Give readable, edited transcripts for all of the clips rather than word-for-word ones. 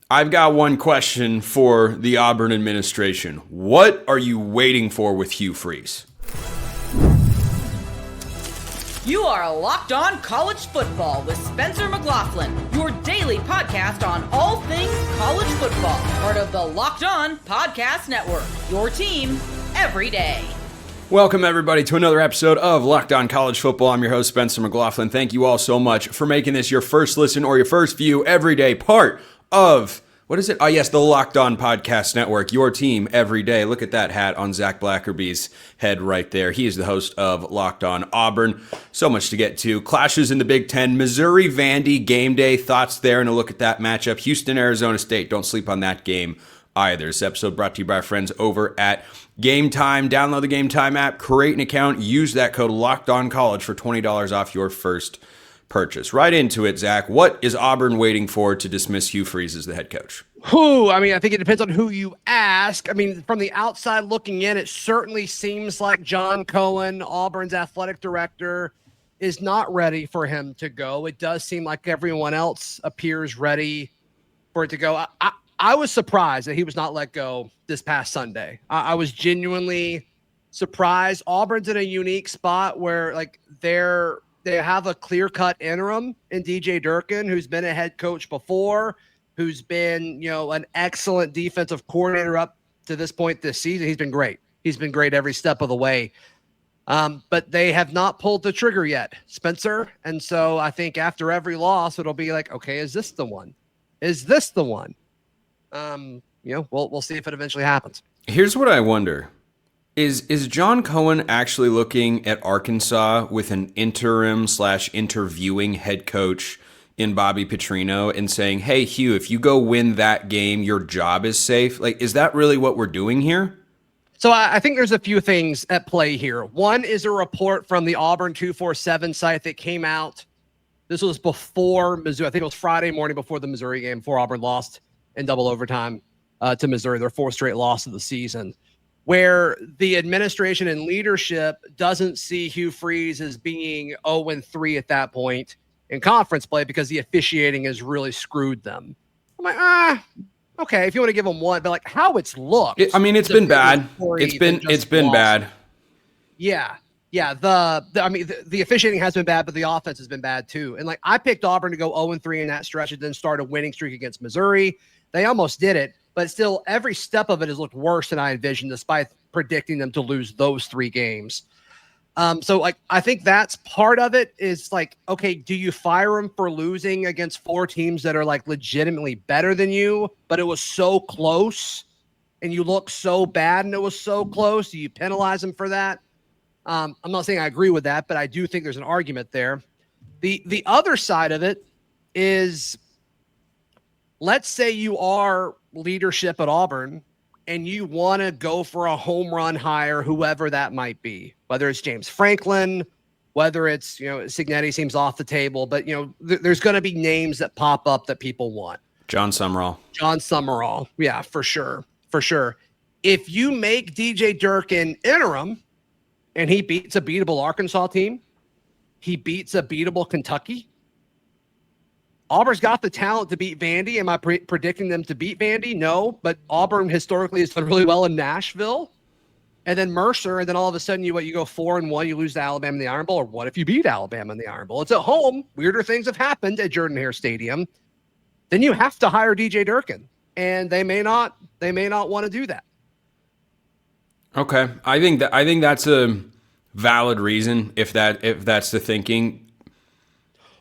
I've got one question for the Auburn administration. What are you waiting for with Hugh Freeze? You are Locked On College Football with Spencer McLaughlin, your daily podcast on all things college football. Part of the Locked On Podcast Network, your team every day. Welcome, everybody, to another episode of Locked On College Football. I'm your host, Spencer McLaughlin. Thank you all so much for making this your first listen or your first view every day, part of, what is it? Oh, yes, the Locked On Podcast Network, your team every day. Look at that hat on Zach Blackerby's head right there. He is the host of Locked On Auburn. So much to get to. Clashes in the Big Ten. Missouri, Vandy, game day. Thoughts there and a look at that matchup. Houston, Arizona State. Don't sleep on that game either. This episode brought to you by our friends over at Game Time. Download the Game Time app, create an account, use that code LOCKEDONCollege for $20 off your first purchase. Right into it, Zach. What is Auburn waiting for to dismiss Hugh Freeze as the head coach? I think it depends on who you ask. I mean, from the outside looking in, it certainly seems like John Cohen, Auburn's athletic director, is not ready for him to go. It does seem like everyone else appears ready for it to go. I was surprised that he was not let go this past Sunday. I was genuinely surprised. Auburn's in a unique spot where they have a clear-cut interim in DJ Durkin, who's been a head coach before, who's been, an excellent defensive coordinator up to this point this season. He's been great. He's been great every step of the way. But they have not pulled the trigger yet, Spencer. And so I think after every loss, it'll be like, okay, is this the one? Is this the one? We'll see if it eventually happens. Here's what I wonder. Is John Cohen actually looking at Arkansas with an interim/interviewing head coach in Bobby Petrino and saying, hey, Hugh, if you go win that game, your job is safe? Like, is that really what we're doing here? So I think there's a few things at play here. One is a report from the Auburn 247 site that came out. This was before Missouri. I think it was Friday morning before the Missouri game, before Auburn lost in double overtime to Missouri, their fourth straight loss of the season, where the administration and leadership doesn't see Hugh Freeze as being 0-3 at that point in conference play because the officiating has really screwed them. I'm like, okay, if you want to give them one, but like how it's looked. It's been bad. It's been bad. Yeah. The officiating has been bad, but the offense has been bad too. And like I picked Auburn to go 0-3 in that stretch and then start a winning streak against Missouri. They almost did it, but still every step of it has looked worse than I envisioned, despite predicting them to lose those 3 games. So I think that's part of it is like, okay, do you fire him for losing against 4 teams that are like legitimately better than you, but it was so close and you look so bad and it was so close? Do you penalize him for that? I'm not saying I agree with that, but I do think there's an argument there. The other side of it is, let's say you are leadership at Auburn and you want to go for a home run hire, whoever that might be, whether it's James Franklin, whether it's, Cignetti seems off the table, but, there's going to be names that pop up that people want. John Summerall. Yeah, for sure. If you make DJ Durkin interim and he beats a beatable Arkansas team, he beats a beatable Kentucky, Auburn's got the talent to beat Vandy. Am I predicting them to beat Vandy? No, but Auburn historically has done really well in Nashville. And then Mercer, and then all of a sudden you go 4-1, you lose to Alabama in the Iron Bowl. Or what if you beat Alabama in the Iron Bowl? It's at home. Weirder things have happened at Jordan-Hare Stadium. Then you have to hire DJ Durkin, and they may not want to do that. Okay, I think that's a valid reason if that's the thinking.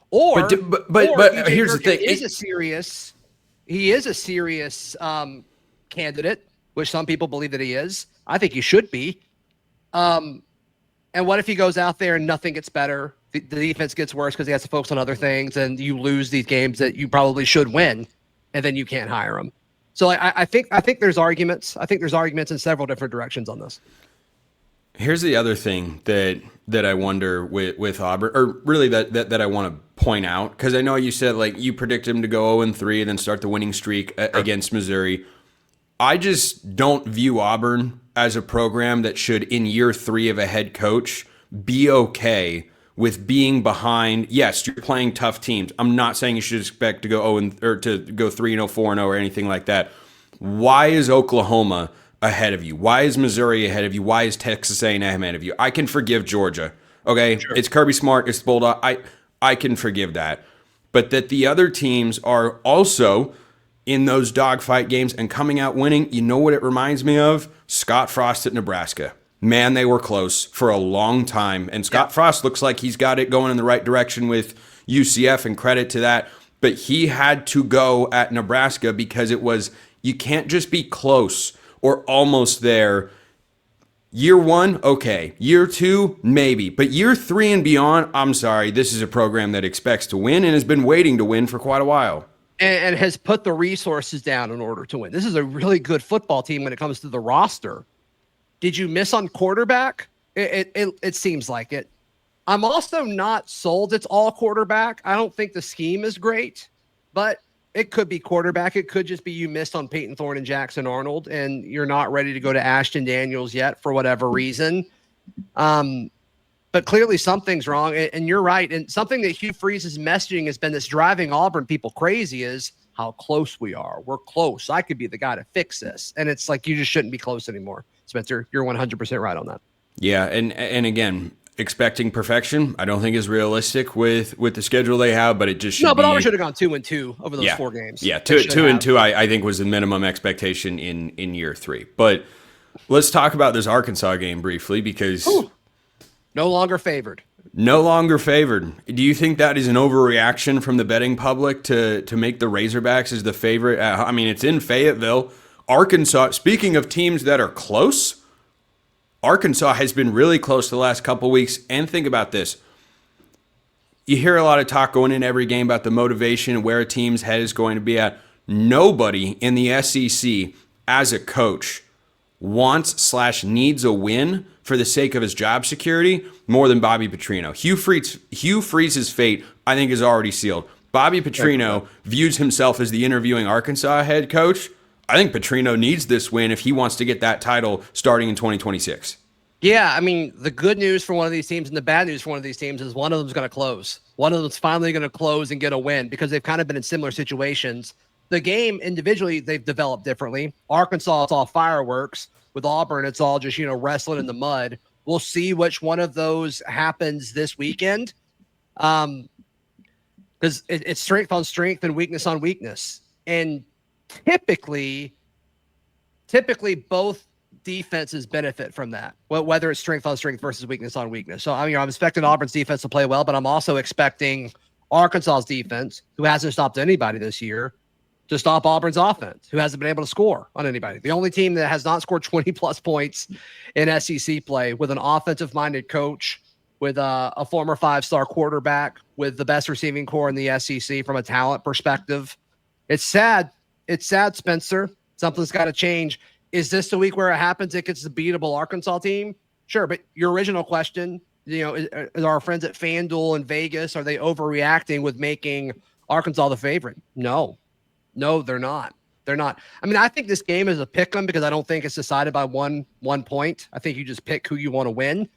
But here's the thing: he is a serious candidate, which some people believe that he is. I think he should be. And what if he goes out there and nothing gets better? The defense gets worse because he has to focus on other things, and you lose these games that you probably should win, and then you can't hire him. So I think there's arguments. I think there's arguments in several different directions on this. Here's the other thing that I wonder with Auburn, or really that I want to point out, because I know you said like you predict him to go 0-3 and then start the winning streak against Missouri. I just don't view Auburn as a program that should, in year 3 of a head coach, be okay with being behind. Yes, you're playing tough teams. I'm not saying you should expect to go 0 or to go 3-0, 4-0 or anything like that. Why is Oklahoma ahead of you? Why is Missouri ahead of you? Why is Texas A&M ahead of you? I can forgive Georgia. Okay, sure. It's Kirby Smart. It's Bulldog. I can forgive that. But that the other teams are also in those dogfight games and coming out winning, you know what it reminds me of? Scott Frost at Nebraska. Man, they were close for a long time. And Scott Frost looks like he's got it going in the right direction with UCF, and credit to that. But he had to go at Nebraska because it was, you can't just be close or almost there. Year 1, okay. Year 2, maybe. But year 3 and beyond, I'm sorry, this is a program that expects to win and has been waiting to win for quite a while. And has put the resources down in order to win. This is a really good football team when it comes to the roster. Did you miss on quarterback? It seems like it. I'm also not sold it's all quarterback. I don't think the scheme is great, but it could be quarterback. It could just be you missed on Peyton Thorne and Jackson Arnold, and you're not ready to go to Ashton Daniels yet for whatever reason. But clearly something's wrong, and you're right. And something that Hugh Freeze's messaging has been that's driving Auburn people crazy is how close we are. We're close. I could be the guy to fix this. And it's like, you just shouldn't be close anymore. Spencer, you're 100% right on that. Yeah, and again, expecting perfection, I don't think is realistic with the schedule they have, but it just should be. No, but Auburn should have gone 2-2 over those 4 games. Yeah, 2-2, I think was the minimum expectation in year 3. But let's talk about this Arkansas game briefly because no longer favored. No longer favored. Do you think that is an overreaction from the betting public to make the Razorbacks as the favorite? I mean, it's in Fayetteville. Arkansas, speaking of teams that are close, Arkansas has been really close the last couple weeks. And think about this. You hear a lot of talk going in every game about the motivation and where a team's head is going to be at. Nobody in the SEC as a coach wants/needs a win for the sake of his job security more than Bobby Petrino. Hugh Freeze's fate, I think, is already sealed. Bobby Petrino views himself as the interviewing Arkansas head coach. I think Petrino needs this win if he wants to get that title starting in 2026. Yeah, I mean, the good news for one of these teams and the bad news for one of these teams is one of them's going to close. One of them's finally going to close and get a win because they've kind of been in similar situations. The game individually, they've developed differently. Arkansas, it's all fireworks. With Auburn, it's all just, wrestling in the mud. We'll see which one of those happens this weekend. Because it's strength on strength and weakness on weakness. And typically both defenses benefit from that, whether it's strength on strength versus weakness on weakness. So, I'm expecting Auburn's defense to play well, but I'm also expecting Arkansas's defense, who hasn't stopped anybody this year, to stop Auburn's offense, who hasn't been able to score on anybody. The only team that has not scored 20-plus points in SEC play with an offensive-minded coach, with a former 5-star quarterback, with the best receiving core in the SEC from a talent perspective. It's sad. It's sad, Spencer. Something's got to change. Is this the week where it happens? It gets the beatable Arkansas team? Sure, but your original question, is our friends at FanDuel and Vegas, are they overreacting with making Arkansas the favorite? No, they're not. They're not. I mean, I think this game is a pick 'em because I don't think it's decided by one point. I think you just pick who you want to win.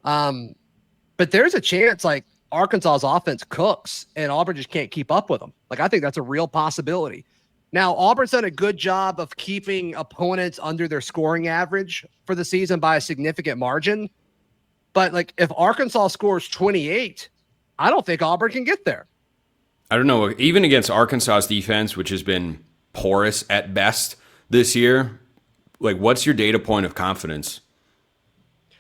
But there's a chance like Arkansas's offense cooks and Auburn just can't keep up with them. Like, I think that's a real possibility. Now, Auburn's done a good job of keeping opponents under their scoring average for the season by a significant margin. But like, if Arkansas scores 28, I don't think Auburn can get there. I don't know. Even against Arkansas's defense, which has been porous at best this year, like, what's your data point of confidence?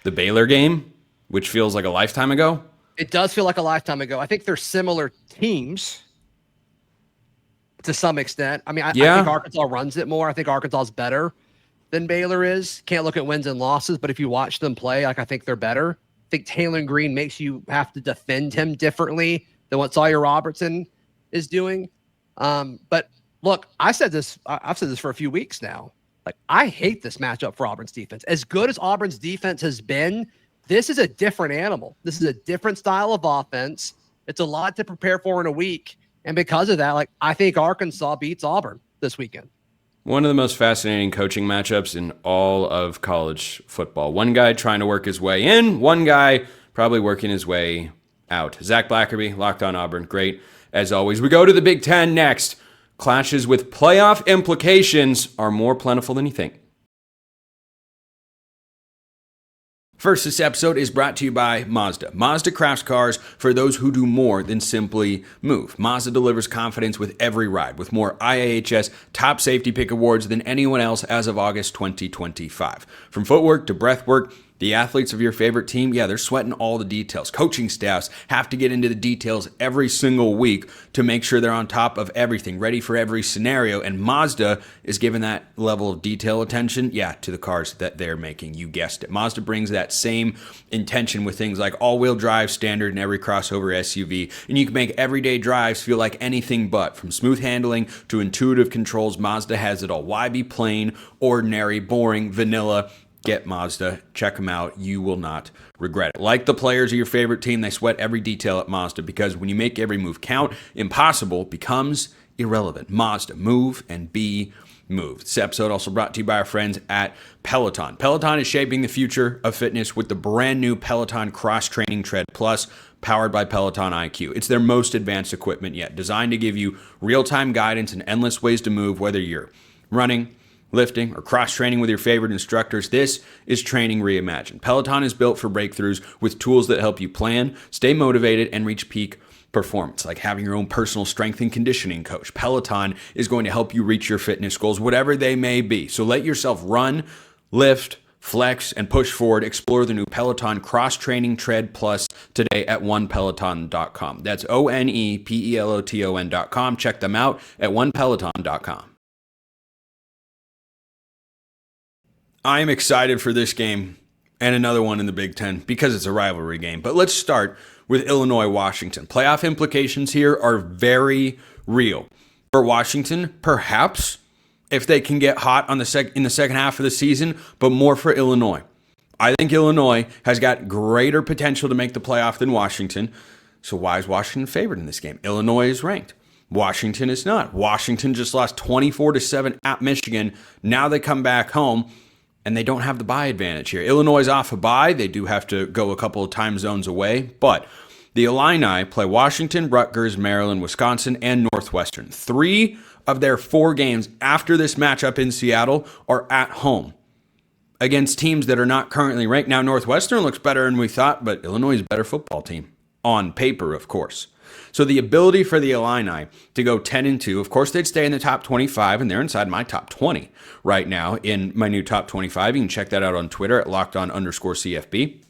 The Baylor game, which feels like a lifetime ago? It does feel like a lifetime ago. I think they're similar teams to some extent. I mean, I think Arkansas runs it more. I think Arkansas is better than Baylor is. Can't look at wins and losses, but if you watch them play, like, I think they're better. I think Taylor Green makes you have to defend him differently than what Sawyer Robertson is doing. But look, I've said this for a few weeks now. Like, I hate this matchup for Auburn's defense. As good as Auburn's defense has been, this is a different animal. This is a different style of offense. It's a lot to prepare for in a week. And because of that, like, I think Arkansas beats Auburn this weekend. One of the most fascinating coaching matchups in all of college football. One guy trying to work his way in, one guy probably working his way out. Zach Blackerby, Locked On Auburn, great as always. We go to the Big Ten next. Clashes with playoff implications are more plentiful than you think. First, this episode is brought to you by Mazda. Mazda crafts cars for those who do more than simply move. Mazda delivers confidence with every ride, with more IIHS Top Safety Pick awards than anyone else as of August 2025. From footwork to breathwork, the athletes of your favorite team, they're sweating all the details. Coaching staffs have to get into the details every single week to make sure they're on top of everything, ready for every scenario. And Mazda is giving that level of detail attention, to the cars that they're making. You guessed it. Mazda brings that same intention with things like all-wheel drive standard in every crossover SUV. And you can make everyday drives feel like anything but. From smooth handling to intuitive controls, Mazda has it all. Why be plain, ordinary, boring, vanilla? Get Mazda. Check them out. You will not regret it. Like the players of your favorite team, they sweat every detail at Mazda because when you make every move count, impossible becomes irrelevant. Mazda. Move and be moved. This episode also brought to you by our friends at Peloton. Peloton is shaping the future of fitness with the brand new Peloton Cross Training Tread Plus, powered by Peloton IQ. It's their most advanced equipment yet, designed to give you real-time guidance and endless ways to move, whether you're running, lifting, or cross-training with your favorite instructors. This is training reimagined. Peloton is built for breakthroughs with tools that help you plan, stay motivated, and reach peak performance, like having your own personal strength and conditioning coach. Peloton is going to help you reach your fitness goals, whatever they may be. So let yourself run, lift, flex, and push forward. Explore the new Peloton Cross-Training Tread Plus today at onepeloton.com. That's ONEPELOTON.com. Check them out at onepeloton.com. I am excited for this game and another one in the Big Ten because it's a rivalry game. But let's start with Illinois-Washington. Playoff implications here are very real. For Washington, perhaps, if they can get hot on in the second half of the season, but more for Illinois. I think Illinois has got greater potential to make the playoff than Washington. So why is Washington favored in this game? Illinois is ranked. Washington is not. Washington just lost 24-7 at Michigan. Now they come back home, and they don't have the bye advantage here. Illinois is off a bye. They do have to go a couple of time zones away. But the Illini play Washington, Rutgers, Maryland, Wisconsin, and Northwestern. 3 of their 4 games after this matchup in Seattle are at home against teams that are not currently ranked. Now, Northwestern looks better than we thought, but Illinois is a better football team. On paper, of course. So the ability for the Illini to go 10-2, of course, they'd stay in the top 25, and they're inside my top 20 right now in my new top 25. You can check that out on Twitter at LockedOn_CFB.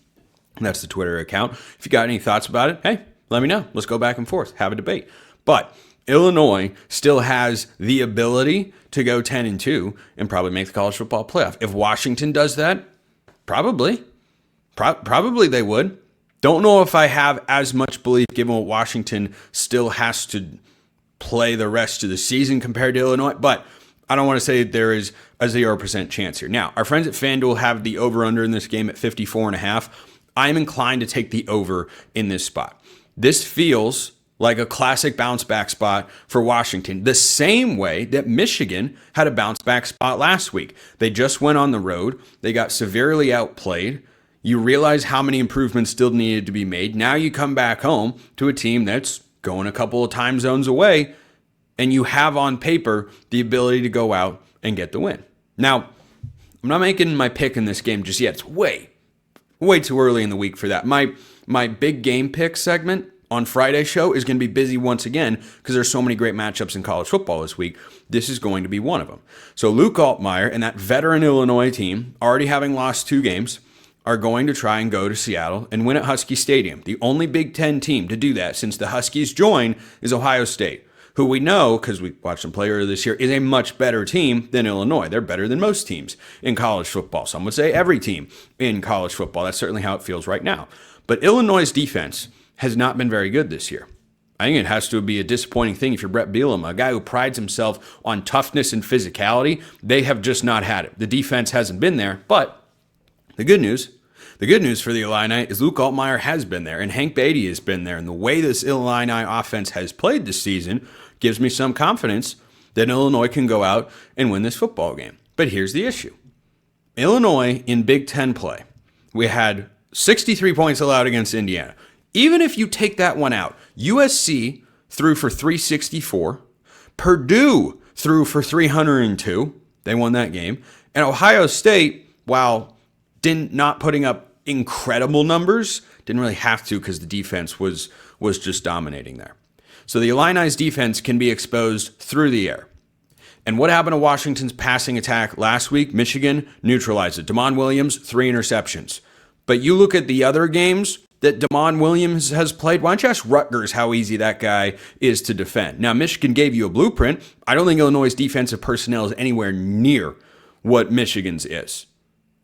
That's the Twitter account. If you got any thoughts about it, hey, let me know. Let's go back and forth, have a debate. But Illinois still has the ability to go 10-2 and probably make the college football playoff. If Washington does that, probably they would. Don't know if I have as much belief given what Washington still has to play the rest of the season compared to Illinois, but I don't want to say there is a 0% chance here. Now, our friends at FanDuel have the over-under in this game at 54.5. I'm inclined to take the over in this spot. This feels like a classic bounce-back spot for Washington, the same way that Michigan had a bounce-back spot last week. They just went on the road. They got severely outplayed. You realize how many improvements still needed to be made. Now you come back home to a team that's going a couple of time zones away, and you have on paper the ability to go out and get the win. Now, I'm not making my pick in this game just yet. It's way too early in the week for that. My big game pick segment on Friday's show is going to be busy once again because there's so many great matchups in college football this week. This is going to be one of them. So Luke Altmaier and that veteran Illinois team, already having lost 2 games, are going to try and go to Seattle and win at Husky Stadium. The only Big Ten team to do that since the Huskies joined is Ohio State, who we know, because we watched them play earlier this year, is a much better team than Illinois. They're better than most teams in college football. Some would say every team in college football. That's certainly how it feels right now. But Illinois' defense has not been very good this year. I think it has to be a disappointing thing if you're Brett Bielema, a guy who prides himself on toughness and physicality. They have just not had it. The defense hasn't been there, but the good news for the Illini is Luke Altmaier has been there, and Hank Beatty has been there. And the way this Illini offense has played this season gives me some confidence that Illinois can go out and win this football game. But here's the issue. Illinois in Big Ten play, we had 63 points allowed against Indiana. Even if you take that one out, USC threw for 364, Purdue threw for 302. They won that game. And Ohio State, while not putting up incredible numbers, didn't really have to because the defense was just dominating there. So the Illini's defense can be exposed through the air. And what happened to Washington's passing attack last week? Michigan neutralized it. Damon Williams, 3 interceptions. But you look at the other games that Damon Williams has played. Why don't you ask Rutgers how easy that guy is to defend? Now, Michigan gave you a blueprint. I don't think Illinois' defensive personnel is anywhere near what Michigan's is.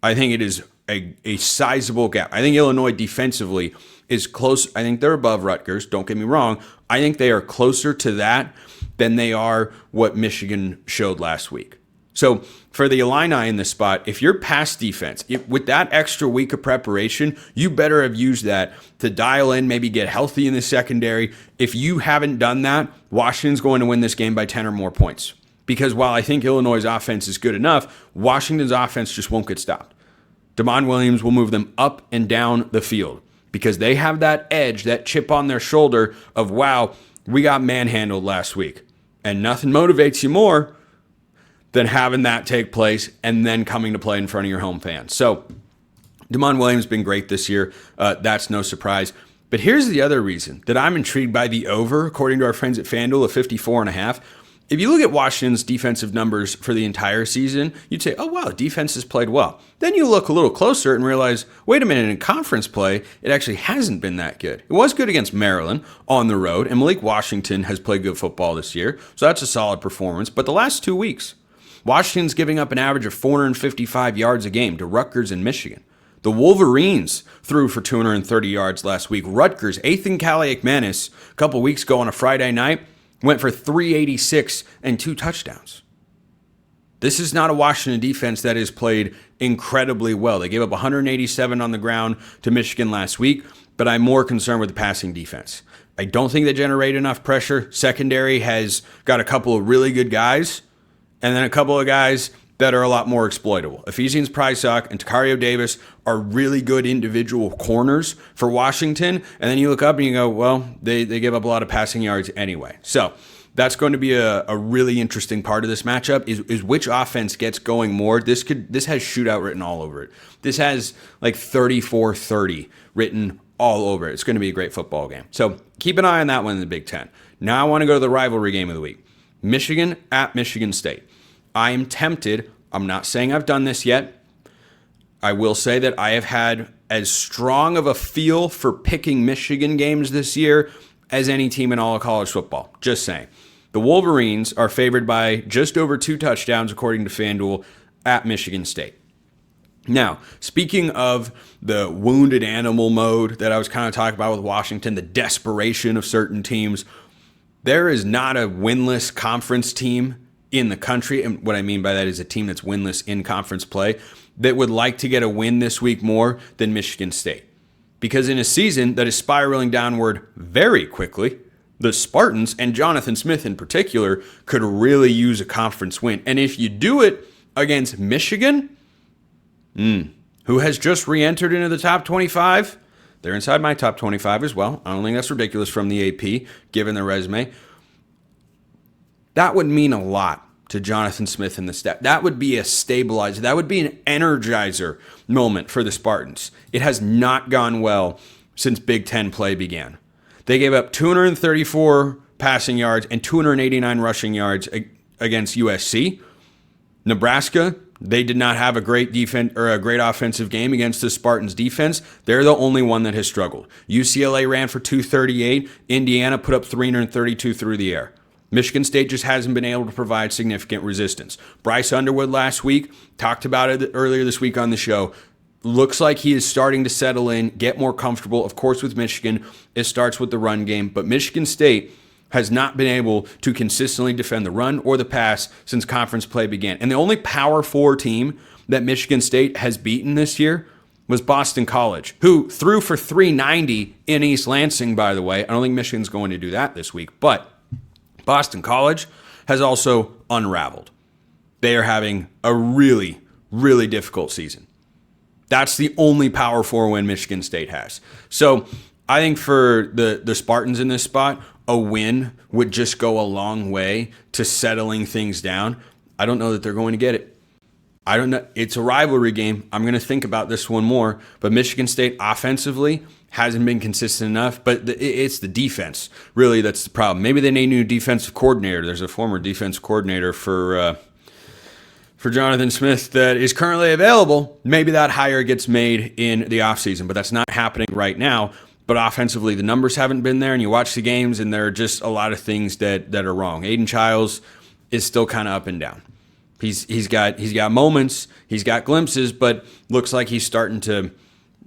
I think it is a sizable gap. I think Illinois defensively is close. I think they're above Rutgers. Don't get me wrong. I think they are closer to that than they are what Michigan showed last week. So for the Illini in this spot, if your pass defense, with that extra week of preparation, you better have used that to dial in, maybe get healthy in the secondary. If you haven't done that, Washington's going to win this game by 10 or more points. Because while I think Illinois' offense is good enough, Washington's offense just won't get stopped. Damon Williams will move them up and down the field because they have that edge, that chip on their shoulder of, wow, we got manhandled last week. And nothing motivates you more than having that take place and then coming to play in front of your home fans. So Damon Williams has been great this year. That's no surprise. But here's the other reason that I'm intrigued by the over, according to our friends at FanDuel, of 54.5. If you look at Washington's defensive numbers for the entire season, you'd say, oh, wow, defense has played well. Then you look a little closer and realize, wait a minute, in conference play, it actually hasn't been that good. It was good against Maryland on the road, and Malik Washington has played good football this year, so that's a solid performance. But the last 2 weeks, Washington's giving up an average of 455 yards a game to Rutgers and Michigan. The Wolverines threw for 230 yards last week. Rutgers, Ethan Kaliakmanis, a couple weeks ago on a Friday night, went for 386 and 2 touchdowns. This is not a Washington defense that has played incredibly well. They gave up 187 on the ground to Michigan last week, but I'm more concerned with the passing defense. I don't think they generate enough pressure. Secondary has got a couple of really good guys, and then a couple of guys that are a lot more exploitable. Ephesians Prysock and Takario Davis are really good individual corners for Washington. And then you look up and you go, well, they give up a lot of passing yards anyway. So that's going to be a really interesting part of this matchup is which offense gets going more. This has shootout written all over it. This has like 34-30 written all over it. It's going to be a great football game. So keep an eye on that one in the Big Ten. Now I want to go to the rivalry game of the week. Michigan at Michigan State. I am tempted. I'm not saying I've done this yet. I will say that I have had as strong of a feel for picking Michigan games this year as any team in all of college football. Just saying. The Wolverines are favored by just over 2 touchdowns, according to FanDuel, at Michigan State. Now, speaking of the wounded animal mode that I was kind of talking about with Washington, the desperation of certain teams, there is not a winless conference team in the country, and what I mean by that is a team that's winless in conference play, that would like to get a win this week more than Michigan State. Because in a season that is spiraling downward very quickly, the Spartans, and Jonathan Smith in particular, could really use a conference win. And if you do it against Michigan, who has just re-entered into the top 25, they're inside my top 25 as well. I don't think that's ridiculous from the AP, given their resume. That would mean a lot to Jonathan Smith and the staff. That would be a stabilizer. That would be an energizer moment for the Spartans. It has not gone well since Big Ten play began. They gave up 234 passing yards and 289 rushing yards against USC. Nebraska, they did not have a great defense or a great offensive game against the Spartans defense. They're the only one that has struggled. UCLA ran for 238. Indiana put up 332 through the air. Michigan State just hasn't been able to provide significant resistance. Bryce Underwood last week, talked about it earlier this week on the show. Looks like he is starting to settle in, get more comfortable. Of course, with Michigan, it starts with the run game. But Michigan State has not been able to consistently defend the run or the pass since conference play began. And the only Power 4 team that Michigan State has beaten this year was Boston College, who threw for 390 in East Lansing, by the way. I don't think Michigan's going to do that this week, but Boston College has also unraveled. They are having a really, really difficult season. That's the only Power 4 win Michigan State has. So I think for the Spartans in this spot, a win would just go a long way to settling things down. I don't know that they're going to get it. I don't know. It's a rivalry game. I'm going to think about this one more. But Michigan State offensively hasn't been consistent enough. But it's the defense, really, that's the problem. Maybe they need a new defensive coordinator. There's a former defense coordinator for Jonathan Smith that is currently available. Maybe that hire gets made in the offseason, but that's not happening right now. But offensively, the numbers haven't been there, and you watch the games, and there are just a lot of things that are wrong. Aiden Childs is still kind of up and down. He's got moments, he's got glimpses, but looks like he's starting to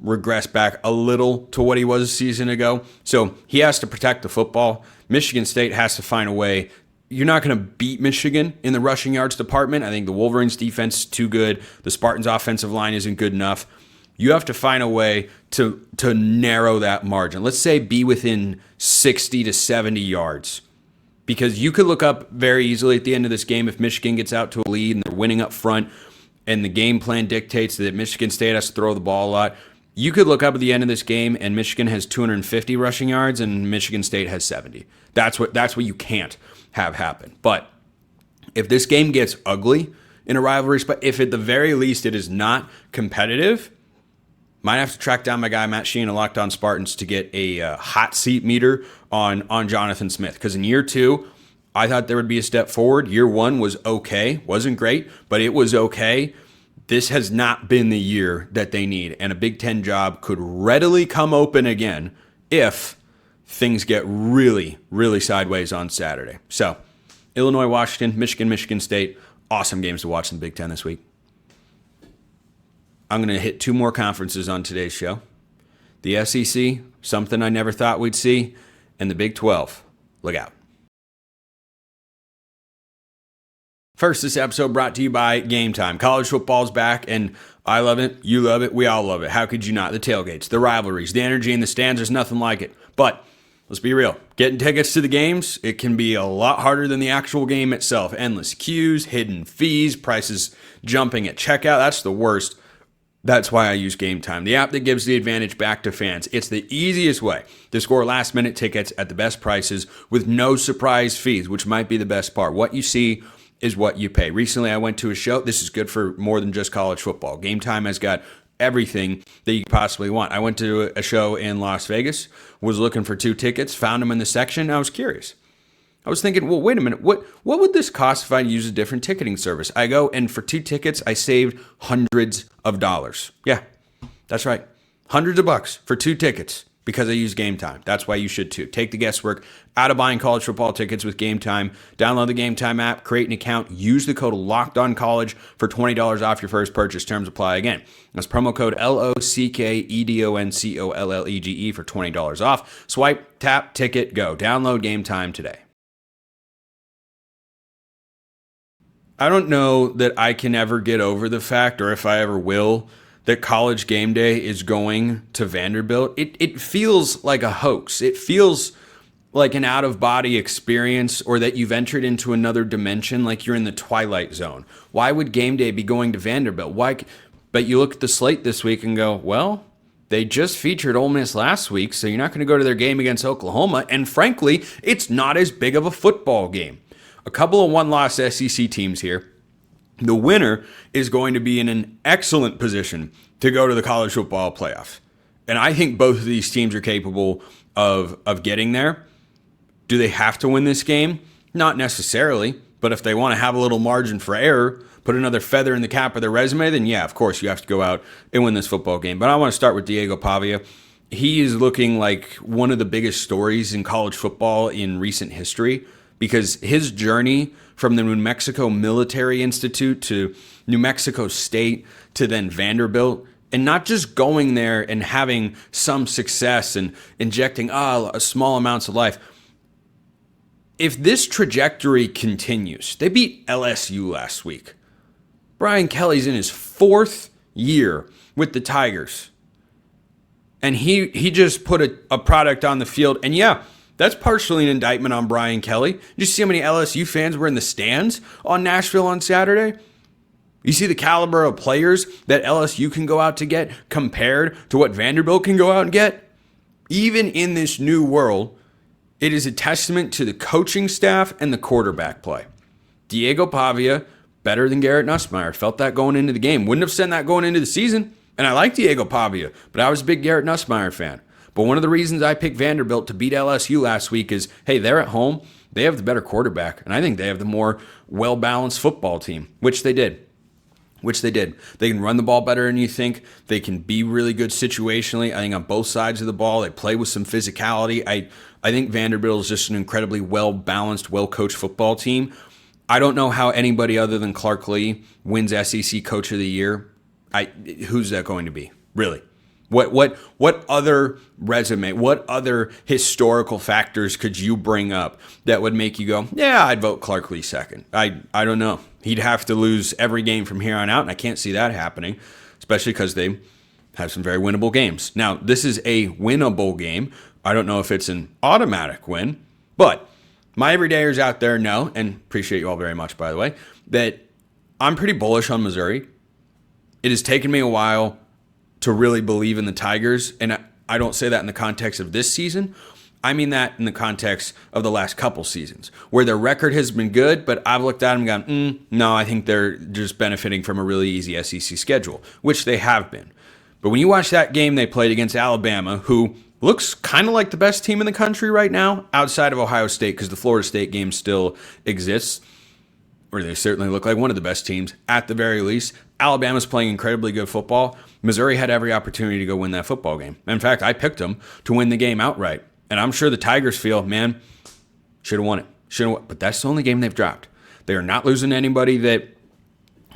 regress back a little to what he was a season ago. So he has to protect the football. Michigan State has to find a way. You're not going to beat Michigan in the rushing yards department. I think the Wolverines' defense is too good. The Spartans' offensive line isn't good enough. You have to find a way to narrow that margin. Let's say be within 60 to 70 yards. Because you could look up very easily at the end of this game if Michigan gets out to a lead and they're winning up front and the game plan dictates that Michigan State has to throw the ball a lot. You could look up at the end of this game and Michigan has 250 rushing yards and Michigan State has 70. That's what you can't have happen. But if this game gets ugly in a rivalry spot, if at the very least it is not competitive, might have to track down my guy Matt Sheehan of Locked On Spartans to get a hot seat meter on Jonathan Smith. Because in year 2, I thought there would be a step forward. Year 1 was okay. Wasn't great, but it was okay. This has not been the year that they need. And a Big Ten job could readily come open again if things get really, really sideways on Saturday. So, Illinois, Washington, Michigan State. Awesome games to watch in the Big Ten this week. I'm going to hit 2 more conferences on today's show. The SEC, something I never thought we'd see, and the Big 12. Look out. First, this episode brought to you by Game Time. College football's back, and I love it. You love it. We all love it. How could you not? The tailgates, the rivalries, the energy in the stands, there's nothing like it. But let's be real. Getting tickets to the games, it can be a lot harder than the actual game itself. Endless queues, hidden fees, prices jumping at checkout. That's the worst. That's why I use Game Time, the app that gives the advantage back to fans. It's the easiest way to score last-minute tickets at the best prices with no surprise fees, which might be the best part. What you see is what you pay. Recently, I went to a show. This is good for more than just college football. Game Time has got everything that you could possibly want. I went to a show in Las Vegas, was looking for 2 tickets, found them in the section. I was curious. I was thinking, well, wait a minute. What would this cost if I use a different ticketing service? I go, and for 2 tickets, I saved hundreds of dollars. Yeah, that's right. Hundreds of bucks for 2 tickets because I use Game Time. That's why you should too. Take the guesswork out of buying college football tickets with Game Time. Download the Game Time app, create an account, use the code LOCKEDONCollege for $20 off your first purchase. Terms apply again. That's promo code LOCKEDONCOLLEGE for $20 off. Swipe, tap, ticket, go. Download Game Time today. I don't know that I can ever get over the fact, or if I ever will, that College Game Day is going to Vanderbilt. It feels like a hoax. It feels like an out-of-body experience, or that you've entered into another dimension, like you're in the Twilight Zone. Why would Game Day be going to Vanderbilt? Why? But you look at the slate this week and go, well, they just featured Ole Miss last week, so you're not going to go to their game against Oklahoma. And frankly, it's not as big of a football game. A couple of one-loss SEC teams here. The winner is going to be in an excellent position to go to the college football playoff. And I think both of these teams are capable of getting there. Do they have to win this game? Not necessarily. But if they want to have a little margin for error, put another feather in the cap of their resume, then yeah, of course you have to go out and win this football game. But I want to start with Diego Pavia. He is looking like one of the biggest stories in college football in recent history, because his journey from the New Mexico Military Institute to New Mexico State to then Vanderbilt, and not just going there and having some success and injecting small amounts of life. If this trajectory continues, they beat LSU last week. Brian Kelly's in his 4th year with the Tigers. And he just put a product on the field. And yeah, that's partially an indictment on Brian Kelly. Did you see how many LSU fans were in the stands on Nashville on Saturday? You see the caliber of players that LSU can go out to get compared to what Vanderbilt can go out and get? even in this new world, it is a testament to the coaching staff and the quarterback play. Diego Pavia, better than Garrett Nussmeier. Felt that going into the game. Wouldn't have said that going into the season. And I like Diego Pavia, but I was a big Garrett Nussmeier fan. But one of the reasons I picked Vanderbilt to beat LSU last week is, hey, they're at home. They have the better quarterback. And I think they have the more well-balanced football team, which they did. They can run the ball better than you think. They can be really good situationally. I think on both sides of the ball, they play with some physicality. I think Vanderbilt is just an incredibly well-balanced, well-coached football team. I don't know how anybody other than Clark Lee wins SEC Coach of the Year. Who's that going to be? Really? What other resume, what other historical factors could you bring up that would make you go, yeah, I'd vote Clark Lee second? I don't know. He'd have to lose every game from here on out, and I can't see that happening, especially because they have some very winnable games. Now, this is a winnable game. I don't know if it's an automatic win, but my everydayers out there know, and appreciate you all very much, by the way, that I'm pretty bullish on Missouri. It has taken me a while to really believe in the Tigers, and I don't say that in the context of this season. I mean that in the context of the last couple seasons, where their record has been good, but I've looked at them and gone, no, I think they're just benefiting from a really easy SEC schedule, which they have been. But when you watch that game they played against Alabama, who looks kind of like the best team in the country right now, outside of Ohio State, because the Florida State game still exists, or they certainly look like one of the best teams at the very least. Alabama's playing incredibly good football. Missouri had every opportunity to go win that football game. In fact, I picked them to win the game outright. And I'm sure the Tigers feel, man, should have won it. But that's the only game they've dropped. They are not losing to anybody that,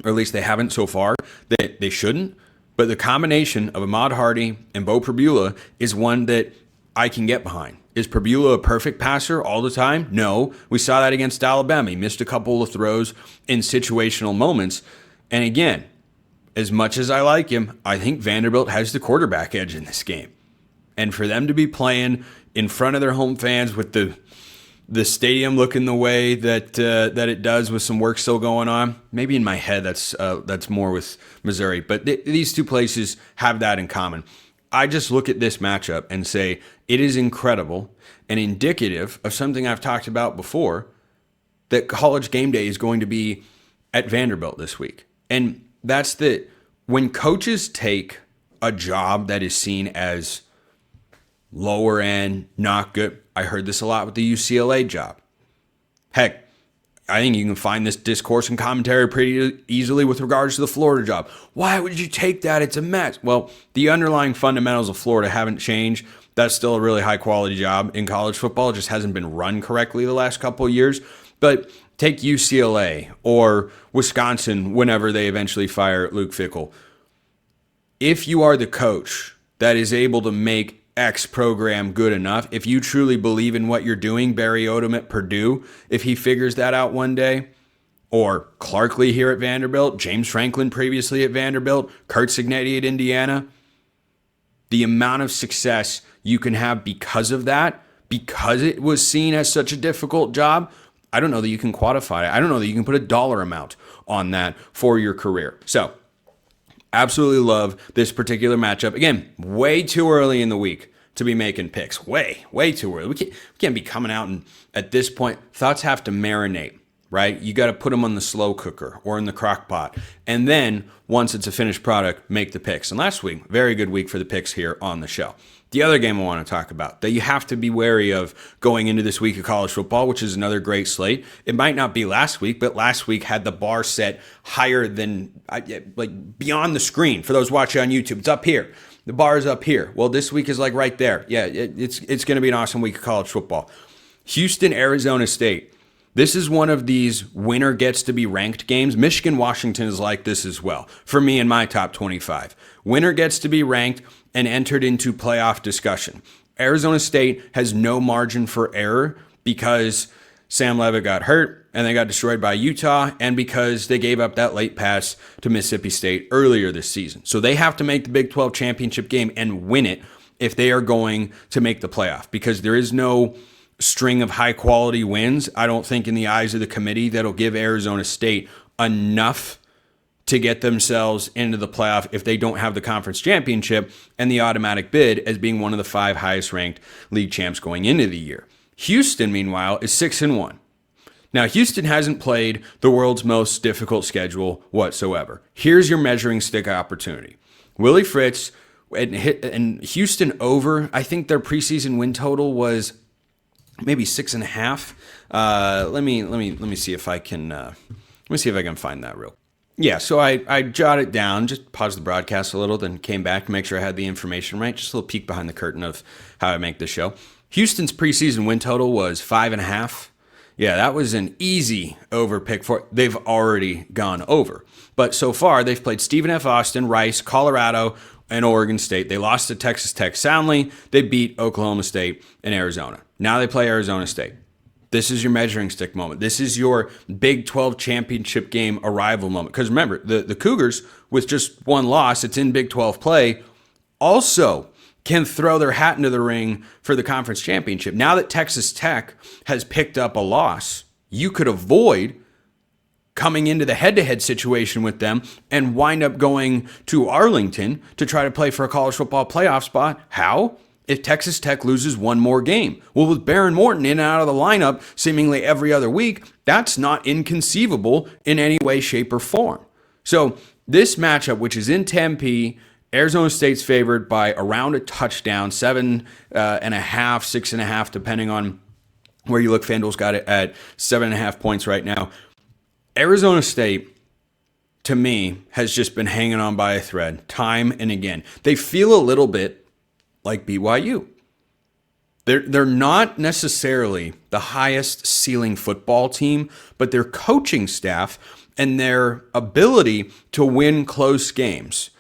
or at least they haven't so far, that they shouldn't. But the combination of Ahmad Hardy and Bo Pribula is one that I can get behind. Is Pribula a perfect passer all the time? No. We saw that against Alabama. He missed a couple of throws in situational moments. And again, as much as I like him, I think Vanderbilt has the quarterback edge in this game. And for them to be playing in front of their home fans with the stadium looking the way that it does with some work still going on, maybe in my head that's more with Missouri. But these two places have that in common. I just look at this matchup and say it is incredible and indicative of something I've talked about before, that College Game Day is going to be at Vanderbilt this week. And that's that when coaches take a job that is seen as lower end, not good. I heard this a lot with the UCLA job. Heck, I think you can find this discourse and commentary pretty easily with regards to the Florida job. Why would you take that? It's a mess. Well, the underlying fundamentals of Florida haven't changed. That's still a really high quality job in college football. It just hasn't been run correctly the last couple of years. But take UCLA or Wisconsin whenever they eventually fire Luke Fickell. If you are the coach that is able to make X program good enough, if you truly believe in what you're doing, Barry Odom at Purdue, if he figures that out one day, or Clark Lee here at Vanderbilt, James Franklin previously at Vanderbilt, Kurt Cignetti at Indiana, the amount of success you can have because of that, because it was seen as such a difficult job, I don't know that you can quantify it. I don't know that you can put a dollar amount on that for your career. So, absolutely love this particular matchup. Again, way too early in the week to be making picks. Way too early. We can't be coming out and at this point, thoughts have to marinate, right? You got to put them on the slow cooker or in the crock pot. And then once it's a finished product, make the picks. And last week, very good week for the picks here on the show. The other game I want to talk about that you have to be wary of going into this week of college football, which is another great slate. It might not be last week, but last week had the bar set higher than, like beyond the screen. For those watching on YouTube, it's up here. The bar is up here. Well, this week is like right there. Yeah, it's going to be an awesome week of college football. Houston, Arizona State. This is one of these winner gets to be ranked games. Michigan, Washington is like this as well. For me in my top 25. Winner gets to be ranked and entered into playoff discussion. Arizona State has no margin for error because Sam Leavitt got hurt and they got destroyed by Utah, and because they gave up that late pass to Mississippi State earlier this season. So they have to make the Big 12 championship game and win it if they are going to make the playoff, because there is no string of high quality wins, I don't think, in the eyes of the committee that'll give Arizona State enough to get themselves into the playoff if they don't have the conference championship and the automatic bid as being one of the 5 highest ranked league champs going into the year. Houston, meanwhile, is 6-1. Now, Houston hasn't played the world's most difficult schedule whatsoever. Here's your measuring stick opportunity. Willie Fritz and Houston over, I think their preseason win total was maybe 6.5. Let me see if I can find that real. Yeah, so I jotted it down, just paused the broadcast a little, then came back to make sure I had the information right. Just a little peek behind the curtain of how I make this show. Houston's preseason win total was 5.5. Yeah, that was an easy over pick for. They've already gone over. But so far, they've played Stephen F. Austin, Rice, Colorado, and Oregon State. They lost to Texas Tech soundly. They beat Oklahoma State and Arizona. Now they play Arizona State. This is your measuring stick moment. This is your Big 12 championship game arrival moment. Because remember, the Cougars, with just one loss, it's in Big 12 play, also can throw their hat into the ring for the conference championship. Now that Texas Tech has picked up a loss, you could avoid coming into the head-to-head situation with them and wind up going to Arlington to try to play for a college football playoff spot. How? If Texas Tech loses one more game. Well, with Baron Morton in and out of the lineup seemingly every other week, that's not inconceivable in any way, shape, or form. So this matchup, which is in Tempe, Arizona State's favored by around a touchdown, 7.5, 6.5, depending on where you look. FanDuel's got it at 7.5 points right now. Arizona State, to me, has just been hanging on by a thread time and again. They feel a little bit like BYU. They're not necessarily the highest ceiling football team, but their coaching staff and their ability to win close games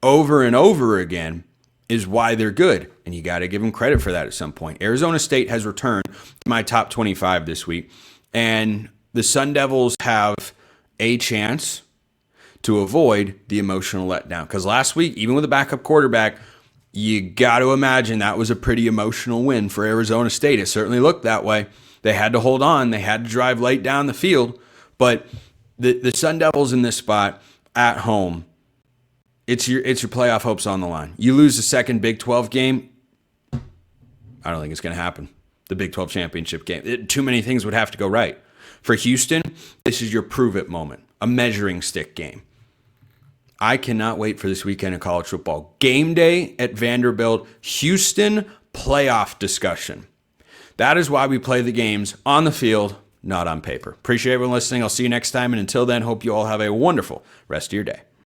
over and over again is why they're good. And you got to give them credit for that at some point. Arizona State has returned to my top 25 this week. And the Sun Devils have a chance to avoid the emotional letdown. Because last week, even with a backup quarterback, you got to imagine that was a pretty emotional win for Arizona State. It certainly looked that way. They had to hold on. They had to drive late down the field. But the Sun Devils in this spot at home, it's your playoff hopes on the line. You lose the second Big 12 game, I don't think it's going to happen. The Big 12 championship game. Too many things would have to go right. For Houston, this is your prove-it moment, a measuring stick game. I cannot wait for this weekend of college football. Game day at Vanderbilt, Houston playoff discussion. That is why we play the games on the field, not on paper. Appreciate everyone listening. I'll see you next time. And until then, hope you all have a wonderful rest of your day.